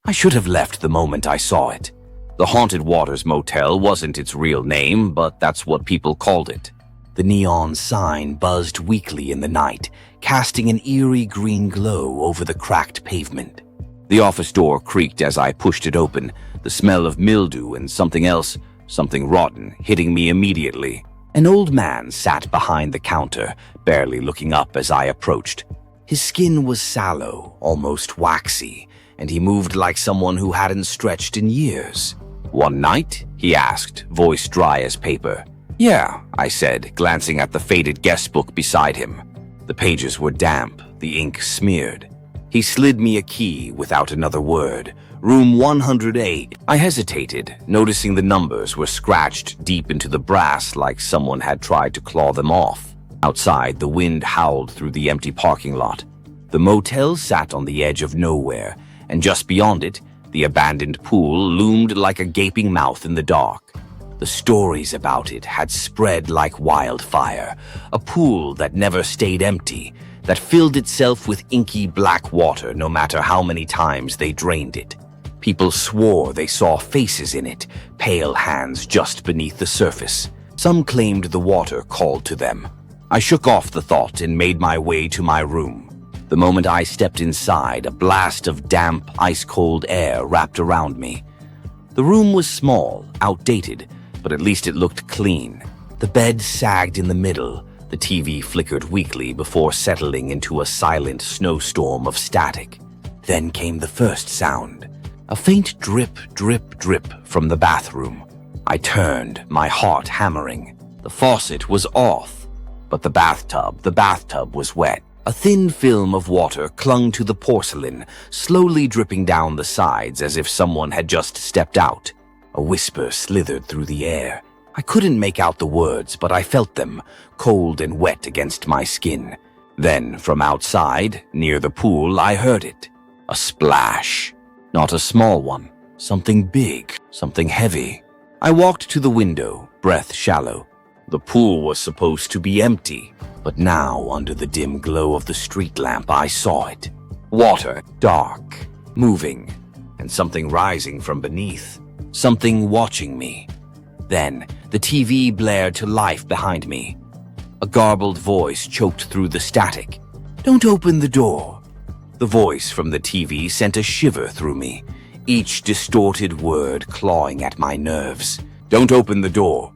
I should have left the moment I saw it. The Haunted Waters Motel wasn't its real name, but that's what people called it. The neon sign buzzed weakly in the night, casting an eerie green glow over the cracked pavement. The office door creaked as I pushed it open, the smell of mildew and something else, something rotten, hitting me immediately. An old man sat behind the counter, barely looking up as I approached. His skin was sallow, almost waxy, and he moved like someone who hadn't stretched in years. "One night?" he asked, voice dry as paper. "Yeah," I said, glancing at the faded guest book beside him. The pages were damp, the ink smeared. He slid me a key without another word. Room 108. I hesitated, noticing the numbers were scratched deep into the brass like someone had tried to claw them off. Outside, the wind howled through the empty parking lot. The motel sat on the edge of nowhere, and just beyond it, the abandoned pool loomed like a gaping mouth in the dark. The stories about it had spread like wildfire, a pool that never stayed empty, that filled itself with inky black water no matter how many times they drained it. People swore they saw faces in it, pale hands just beneath the surface. Some claimed the water called to them. I shook off the thought and made my way to my room. The moment I stepped inside, a blast of damp, ice-cold air wrapped around me. The room was small, outdated, but at least it looked clean. The bed sagged in the middle. The TV flickered weakly before settling into a silent snowstorm of static. Then came the first sound. A faint drip, drip, drip from the bathroom. I turned, my heart hammering. The faucet was off, but the bathtub was wet. A thin film of water clung to the porcelain, slowly dripping down the sides as if someone had just stepped out. A whisper slithered through the air. I couldn't make out the words, but I felt them, cold and wet against my skin. Then, from outside, near the pool, I heard it. A splash. Not a small one. Something big, something heavy. I walked to the window, breath shallow. The pool was supposed to be empty, but now, under the dim glow of the street lamp, I saw it. Water, dark, moving, and something rising from beneath. Something watching me. Then, the TV blared to life behind me. A garbled voice choked through the static. "Don't open the door." The voice from the TV sent a shiver through me, each distorted word clawing at my nerves. "Don't open the door."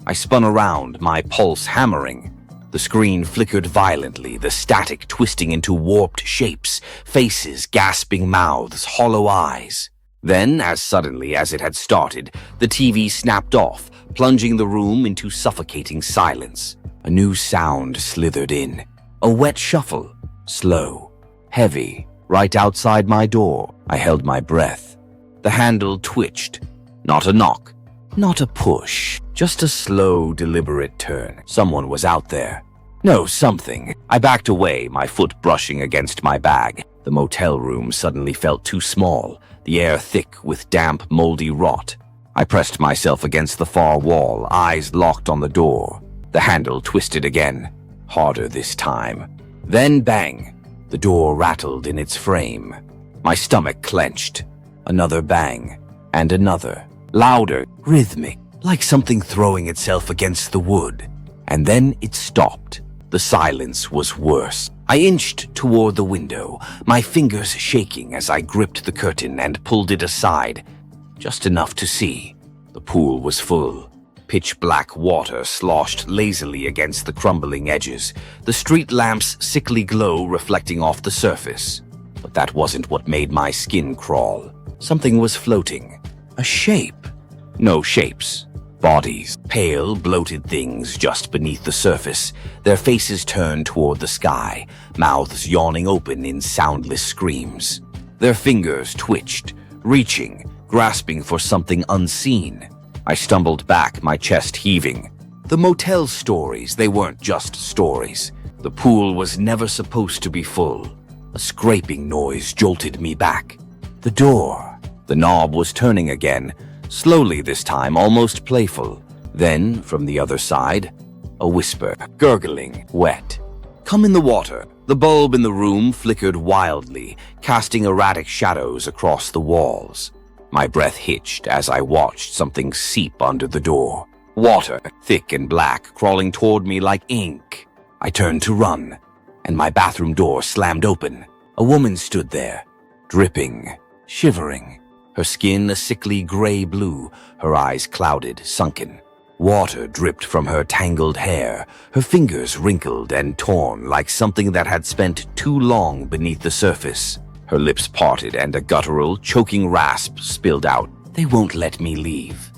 I spun around, my pulse hammering. The screen flickered violently, the static twisting into warped shapes, faces, gasping mouths, hollow eyes. Then, as suddenly as it had started, the TV snapped off, plunging the room into suffocating silence. A new sound slithered in. A wet shuffle, slow, heavy, right outside my door. I held my breath. The handle twitched. Not a knock, not a push, just a slow, deliberate turn. Someone was out there. No, something. I backed away, my foot brushing against my bag. The motel room suddenly felt too small, the air thick with damp, moldy rot. I pressed myself against the far wall, eyes locked on the door. The handle twisted again, harder this time. Then bang! The door rattled in its frame. My stomach clenched. Another bang, and another. Louder, rhythmic, like something throwing itself against the wood. And then it stopped. The silence was worse. I inched toward the window, my fingers shaking as I gripped the curtain and pulled it aside, just enough to see. The pool was full. Pitch black water sloshed lazily against the crumbling edges, the street lamp's sickly glow reflecting off the surface. But that wasn't what made my skin crawl. Something was floating. A shape. No shapes. Bodies. Pale, bloated things just beneath the surface, their faces turned toward the sky, mouths yawning open in soundless screams. Their fingers twitched, reaching, grasping for something unseen. I stumbled back, my chest heaving. The motel stories, they weren't just stories. The pool was never supposed to be full. A scraping noise jolted me back. The door. The knob was turning again, slowly this time, almost playful. Then, from the other side, a whisper, gurgling, wet. "Come in the water." The bulb in the room flickered wildly, casting erratic shadows across the walls. My breath hitched as I watched something seep under the door. Water, thick and black, crawling toward me like ink. I turned to run, and my bathroom door slammed open. A woman stood there, dripping, shivering, her skin a sickly gray blue, her eyes clouded, sunken. Water dripped from her tangled hair, her fingers wrinkled and torn like something that had spent too long beneath the surface. Her lips parted and a guttural, choking rasp spilled out. "They won't let me leave."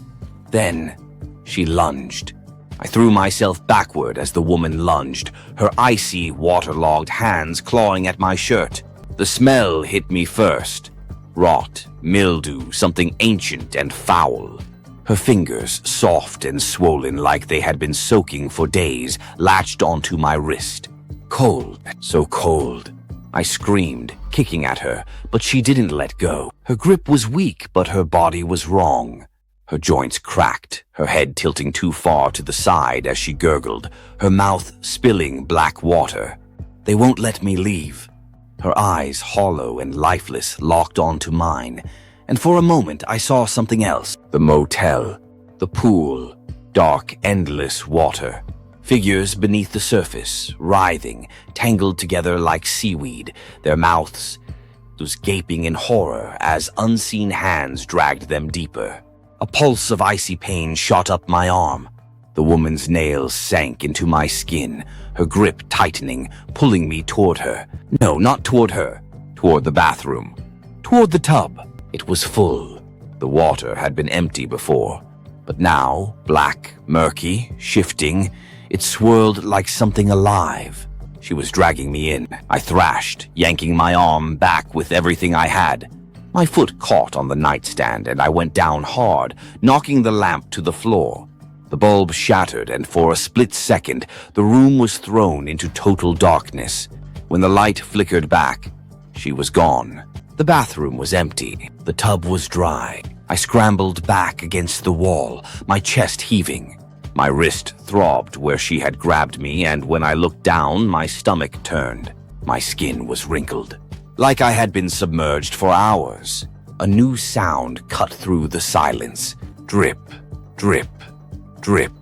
Then she lunged. I threw myself backward as the woman lunged, her icy, waterlogged hands clawing at my shirt. The smell hit me first. Rot, mildew, something ancient and foul. Her fingers, soft and swollen like they had been soaking for days, latched onto my wrist. Cold, so cold. I screamed, kicking at her, but she didn't let go. Her grip was weak, but her body was wrong. Her joints cracked, her head tilting too far to the side as she gurgled, her mouth spilling black water. "They won't let me leave." Her eyes, hollow and lifeless, locked onto mine, and for a moment I saw something else. The motel, the pool, dark, endless water. Figures beneath the surface, writhing, tangled together like seaweed, their mouths gaping in horror as unseen hands dragged them deeper. A pulse of icy pain shot up my arm. The woman's nails sank into my skin, her grip tightening, pulling me toward her. No, not toward her. Toward the bathroom. Toward the tub. It was full. The water had been empty before. But now, black, murky, shifting, it swirled like something alive. She was dragging me in. I thrashed, yanking my arm back with everything I had. My foot caught on the nightstand and I went down hard, knocking the lamp to the floor. The bulb shattered and for a split second, the room was thrown into total darkness. When the light flickered back, she was gone. The bathroom was empty. The tub was dry. I scrambled back against the wall, my chest heaving. My wrist throbbed where she had grabbed me, and when I looked down, my stomach turned. My skin was wrinkled, like I had been submerged for hours. A new sound cut through the silence. Drip, drip, drip.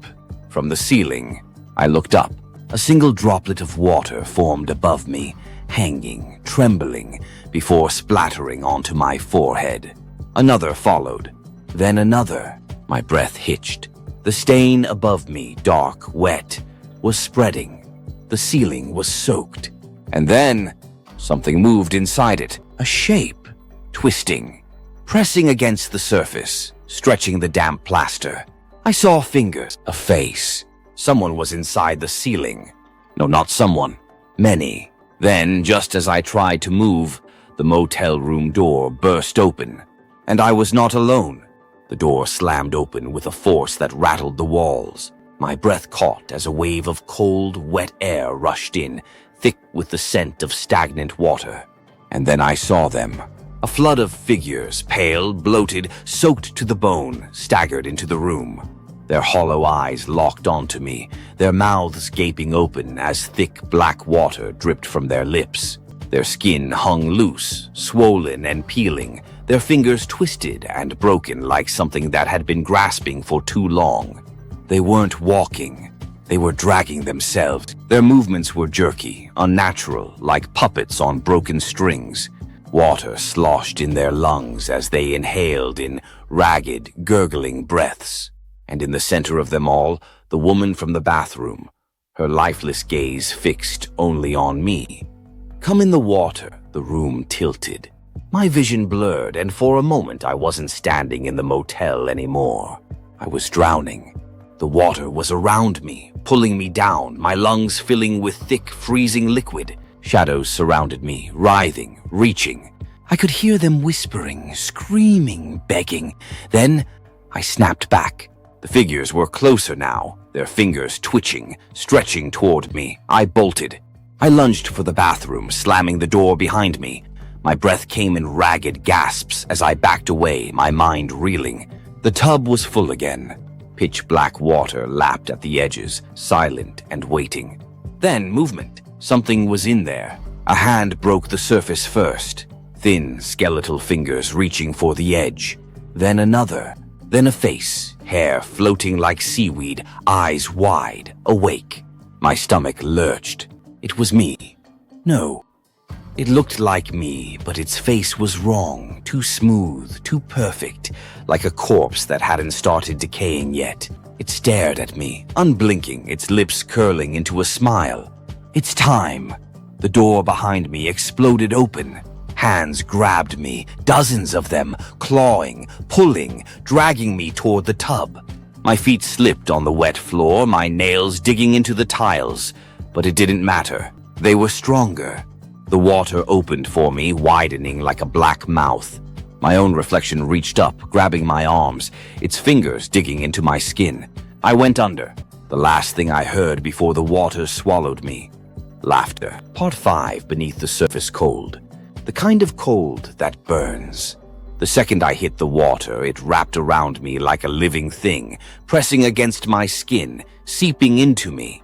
From the ceiling, I looked up. A single droplet of water formed above me, hanging, trembling, before splattering onto my forehead. Another followed, then another. My breath hitched. The stain above me, dark, wet, was spreading. The ceiling was soaked. And then something moved inside it, a shape, twisting, pressing against the surface, stretching the damp plaster. I saw fingers, a face. Someone was inside the ceiling. No, not someone. Many. Then, just as I tried to move, the motel room door burst open. And I was not alone. The door slammed open with a force that rattled the walls. My breath caught as a wave of cold, wet air rushed in, thick with the scent of stagnant water. And then I saw them. A flood of figures, pale, bloated, soaked to the bone, staggered into the room. Their hollow eyes locked onto me, their mouths gaping open as thick black water dripped from their lips. Their skin hung loose, swollen and peeling, their fingers twisted and broken like something that had been grasping for too long. They weren't walking. They were dragging themselves. Their movements were jerky, unnatural, like puppets on broken strings. Water sloshed in their lungs as they inhaled in ragged, gurgling breaths. And in the center of them all, the woman from the bathroom, her lifeless gaze fixed only on me. Come in the water, the room tilted. My vision blurred, and for a moment I wasn't standing in the motel anymore. I was drowning. The water was around me, pulling me down, my lungs filling with thick, freezing liquid. Shadows surrounded me, writhing, reaching. I could hear them whispering, screaming, begging. Then I snapped back. The figures were closer now, their fingers twitching, stretching toward me. I bolted. I lunged for the bathroom, slamming the door behind me. My breath came in ragged gasps as I backed away, my mind reeling. The tub was full again. Pitch black water lapped at the edges, silent and waiting. Then movement. Something was in there. A hand broke the surface first, thin, skeletal fingers reaching for the edge. Then another. Then a face, hair floating like seaweed, eyes wide, awake. My stomach lurched. It was me. No. It looked like me, but its face was wrong, too smooth, too perfect, like a corpse that hadn't started decaying yet. It stared at me, unblinking, its lips curling into a smile. It's time. The door behind me exploded open. Hands grabbed me, dozens of them, clawing, pulling, dragging me toward the tub. My feet slipped on the wet floor, my nails digging into the tiles. But it didn't matter. They were stronger. The water opened for me, widening like a black mouth. My own reflection reached up, grabbing my arms, its fingers digging into my skin. I went under. The last thing I heard before the water swallowed me. Laughter. Part 5 beneath the surface cold. The kind of cold that burns. The second I hit the water, it wrapped around me like a living thing, pressing against my skin, seeping into me.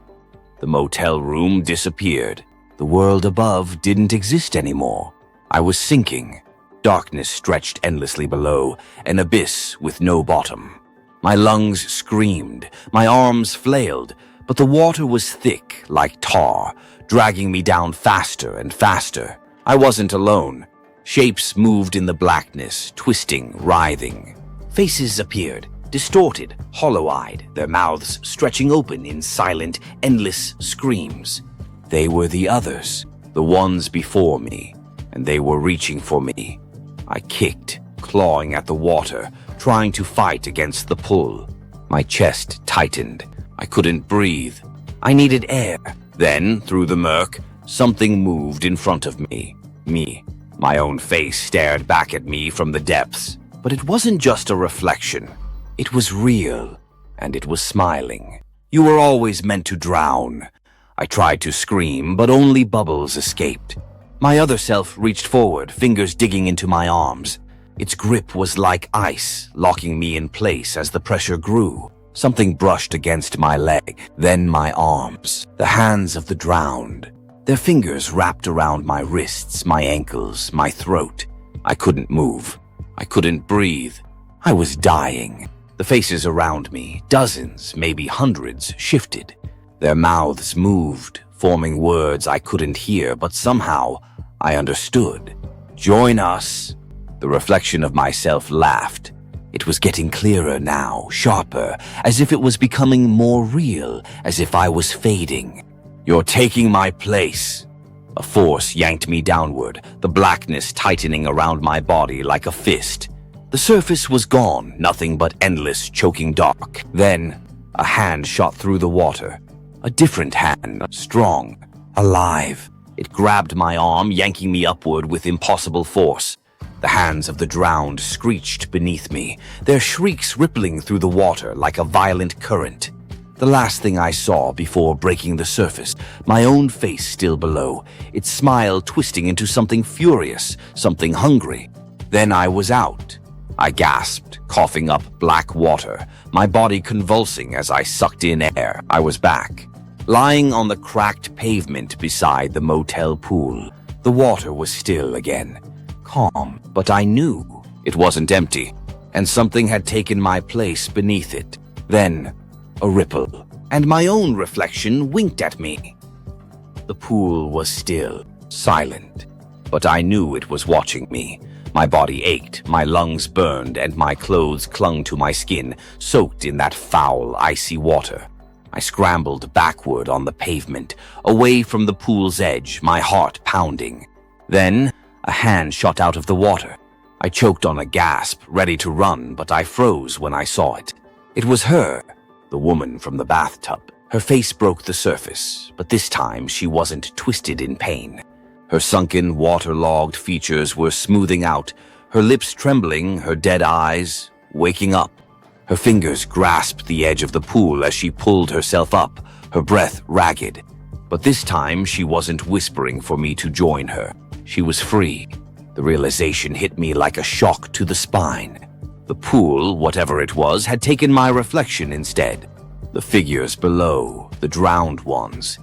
The motel room disappeared. The world above didn't exist anymore. I was sinking. Darkness stretched endlessly below, an abyss with no bottom. My lungs screamed, my arms flailed, but the water was thick like tar, dragging me down faster and faster. I wasn't alone. Shapes moved in the blackness, twisting, writhing. Faces appeared, distorted, hollow-eyed, their mouths stretching open in silent, endless screams. They were the others, the ones before me, and they were reaching for me. I kicked, clawing at the water, trying to fight against the pull. My chest tightened. I couldn't breathe. I needed air. Then, through the murk, something moved in front of me. Me. My own face stared back at me from the depths. But it wasn't just a reflection. It was real, and it was smiling. You were always meant to drown. I tried to scream, but only bubbles escaped. My other self reached forward, fingers digging into my arms. Its grip was like ice, locking me in place as the pressure grew. Something brushed against my leg, then my arms, the hands of the drowned. Their fingers wrapped around my wrists, my ankles, my throat. I couldn't move. I couldn't breathe. I was dying. The faces around me, dozens, maybe hundreds, shifted. Their mouths moved, forming words I couldn't hear, but somehow I understood. Join us. The reflection of myself laughed. It was getting clearer now, sharper, as if it was becoming more real, as if I was fading. You're taking my place. A force yanked me downward, the blackness tightening around my body like a fist. The surface was gone, nothing but endless, choking dark. Then, a hand shot through the water. A different hand, strong, alive. It grabbed my arm, yanking me upward with impossible force. The hands of the drowned screeched beneath me, their shrieks rippling through the water like a violent current. The last thing I saw before breaking the surface, my own face still below, its smile twisting into something furious, something hungry. Then I was out. I gasped, coughing up black water, my body convulsing as I sucked in air. I was back, lying on the cracked pavement beside the motel pool. The water was still again, calm, but I knew it wasn't empty, and something had taken my place beneath it. Then, a ripple, and my own reflection winked at me. The pool was still, silent, but I knew it was watching me. My body ached, my lungs burned, and my clothes clung to my skin, soaked in that foul, icy water. I scrambled backward on the pavement, away from the pool's edge, my heart pounding. Then, a hand shot out of the water. I choked on a gasp, ready to run, but I froze when I saw it. It was her, the woman from the bathtub. Her face broke the surface, but this time she wasn't twisted in pain. Her sunken, waterlogged features were smoothing out, her lips trembling, her dead eyes waking up. Her fingers grasped the edge of the pool as she pulled herself up, her breath ragged. But this time she wasn't whispering for me to join her. She was free. The realization hit me like a shock to the spine. The pool, whatever it was, had taken my reflection instead. The figures below, the drowned ones.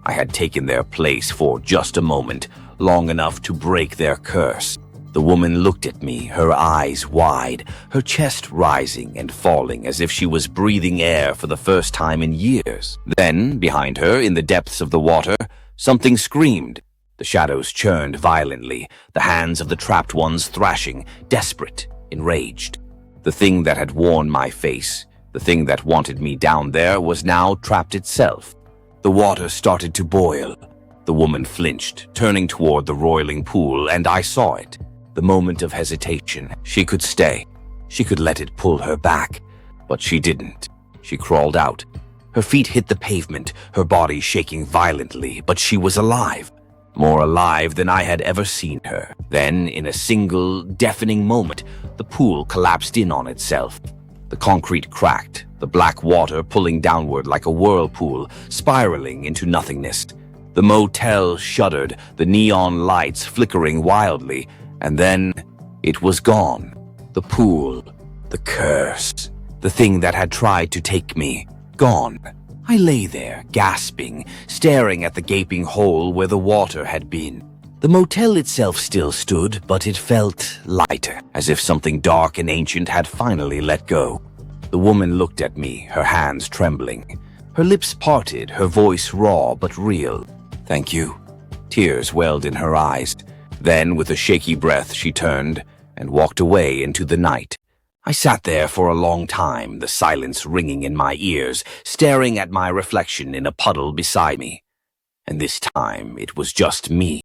I had taken their place for just a moment, long enough to break their curse. The woman looked at me, her eyes wide, her chest rising and falling as if she was breathing air for the first time in years. Then, behind her, in the depths of the water, something screamed. The shadows churned violently, the hands of the trapped ones thrashing, desperate, enraged. The thing that had worn my face, the thing that wanted me down there, was now trapped itself. The water started to boil. The woman flinched, turning toward the roiling pool, and I saw it. The moment of hesitation. She could stay. She could let it pull her back. But she didn't. She crawled out. Her feet hit the pavement, her body shaking violently, but she was alive. More alive than I had ever seen her. Then, in a single, deafening moment, the pool collapsed in on itself. The concrete cracked, the black water pulling downward like a whirlpool, spiraling into nothingness. The motel shuddered, the neon lights flickering wildly, and then it was gone. The pool, the curse, the thing that had tried to take me, gone. I lay there, gasping, staring at the gaping hole where the water had been. The motel itself still stood, but it felt lighter, as if something dark and ancient had finally let go. The woman looked at me, her hands trembling. Her lips parted, her voice raw but real. "Thank you." Tears welled in her eyes. Then, with a shaky breath, she turned and walked away into the night. I sat there for a long time, the silence ringing in my ears, staring at my reflection in a puddle beside me. And this time, it was just me.